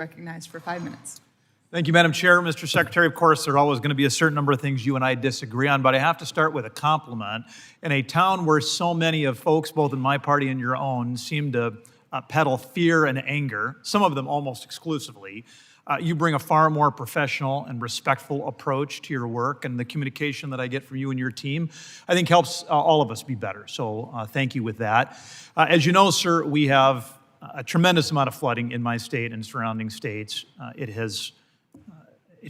Recognized for 5 minutes. Thank you, Madam Chair. Mr. Secretary, of course, there are always going to be a certain number of things you and I disagree on, but I have to start with a compliment. In a town where so many of folks, both in my party and your own, seem to peddle fear and anger, some of them almost exclusively, you bring a far more professional and respectful approach to your work, and the communication that I get from you and your team, I think helps all of us be better. So thank you with that. As you know, sir, we have a tremendous amount of flooding in my state and surrounding states. It's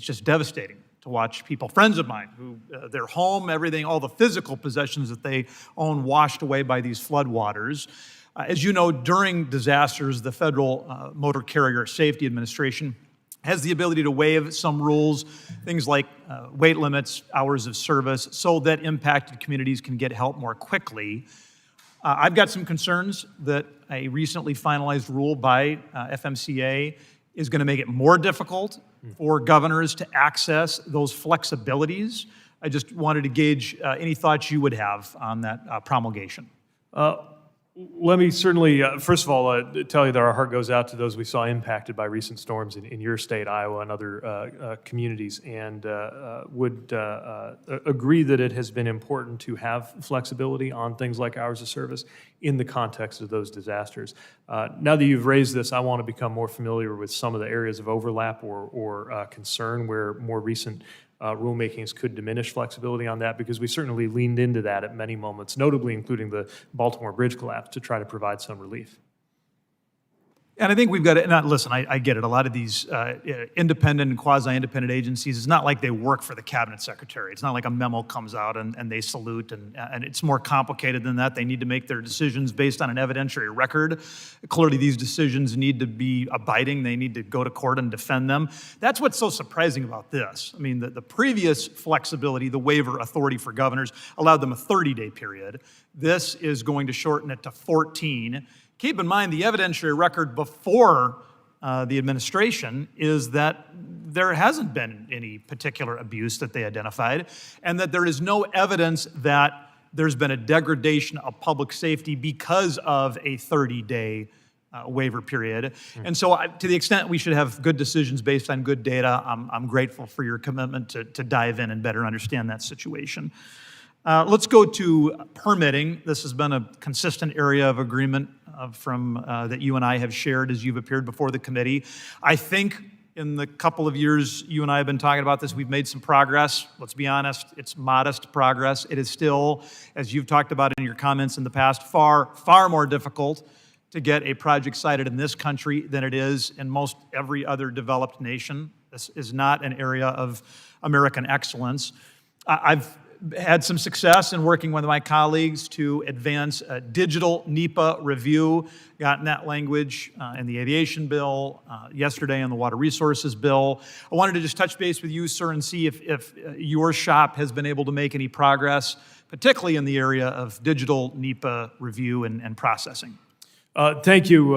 just devastating to watch people, friends of mine, who their home, everything, all the physical possessions that they own washed away by these floodwaters. As you know, during disasters, the Federal Motor Carrier Safety Administration has the ability to waive some rules, things like weight limits, hours of service, so that impacted communities can get help more quickly. I've got some concerns that a recently finalized rule by FMCA is going to make it more difficult for governors to access those flexibilities. I just wanted to gauge any thoughts you would have on that promulgation. Let me certainly, first of all, tell you that our heart goes out to those we saw impacted by recent storms in your state, Iowa, and other communities, and would agree that it has been important to have flexibility on things like hours of service in the context of those disasters. Now that you've raised this, I want to become more familiar with some of the areas of overlap or concern where more recent rulemakings could diminish flexibility on that, because we certainly leaned into that at many moments, notably including the Baltimore Bridge collapse, to try to provide some relief. And I think we've got to, and listen, I get it. A lot of these independent and quasi-independent agencies, it's not like they work for the cabinet secretary. It's not like a memo comes out and they salute, and it's more complicated than that. They need to make their decisions based on an evidentiary record. Clearly, these decisions need to be abiding. They need to go to court and defend them. That's what's so surprising about this. I mean, the previous flexibility, the waiver authority for governors, allowed them a 30-day period. This is going to shorten it to 14. Keep in mind, the evidentiary record before the administration is that there hasn't been any particular abuse that they identified, and that there is no evidence that there's been a degradation of public safety because of a 30-day waiver period. And so to the extent we should have good decisions based on good data, I'm grateful for your commitment to dive in and better understand that situation. Let's go to permitting. This has been a consistent area of agreement that you and I have shared as you've appeared before the committee. I think in the couple of years you and I have been talking about this, we've made some progress. Let's be honest, it's modest progress. It is still, as you've talked about in your comments in the past, far, far more difficult to get a project cited in this country than it is in most every other developed nation. This is not an area of American excellence. I've had some success in working with my colleagues to advance a digital NEPA review, gotten that language in the aviation bill, yesterday in the water resources bill. I wanted to just touch base with you, sir, and see if your shop has been able to make any progress, particularly in the area of digital NEPA review and processing. Thank you.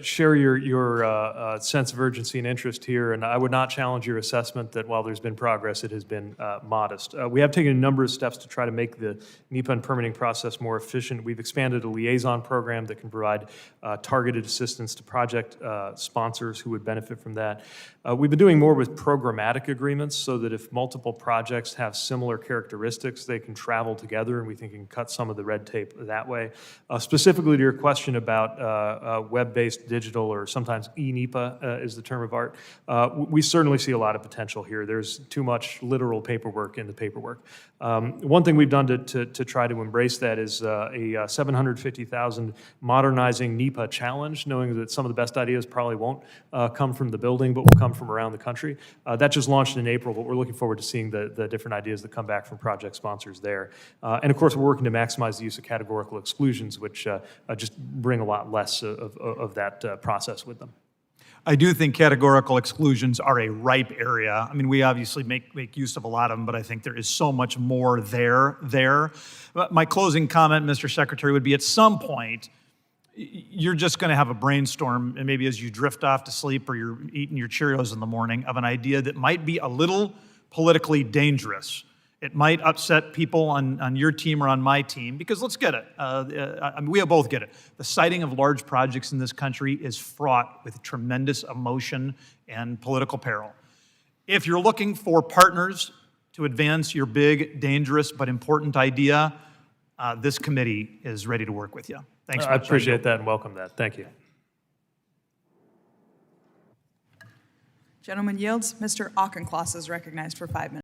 Share your sense of urgency and interest here, and I would not challenge your assessment that while there's been progress, it has been modest. We have taken a number of steps to try to make the NEPA and permitting process more efficient. We've expanded a liaison program that can provide targeted assistance to project sponsors who would benefit from that. We've been doing more with programmatic agreements so that if multiple projects have similar characteristics, they can travel together, and we think we can cut some of the red tape that way. Specifically to your question about web-based digital, or sometimes e-NEPA is the term of art, we certainly see a lot of potential here. There's too much literal paperwork in the paperwork. One thing we've done to try to embrace that is a $750,000 modernizing NEPA challenge, knowing that some of the best ideas probably won't come from the building, but will come from around the country. That just launched in April, but we're looking forward to seeing the different ideas that come back from project sponsors there. And of course, we're working to maximize the use of categorical exclusions, which just bring a lot less of that process with them. I do think categorical exclusions are a ripe area. I mean, we obviously make use of a lot of them, but I think there is so much more there. But my closing comment, Mr. Secretary, would be at some point, you're just going to have a brainstorm, and maybe as you drift off to sleep or you're eating your Cheerios in the morning, of an idea that might be a little politically dangerous. It might upset people on your team or on my team, because let's get it. I mean, we both get it. The siting of large projects in this country is fraught with tremendous emotion and political peril. If you're looking for partners to advance your big, dangerous, but important idea, this committee is ready to work with you. Thanks much. I appreciate that and welcome that. Thank you. Gentleman yields. Mr. Auchincloss is recognized for 5 minutes.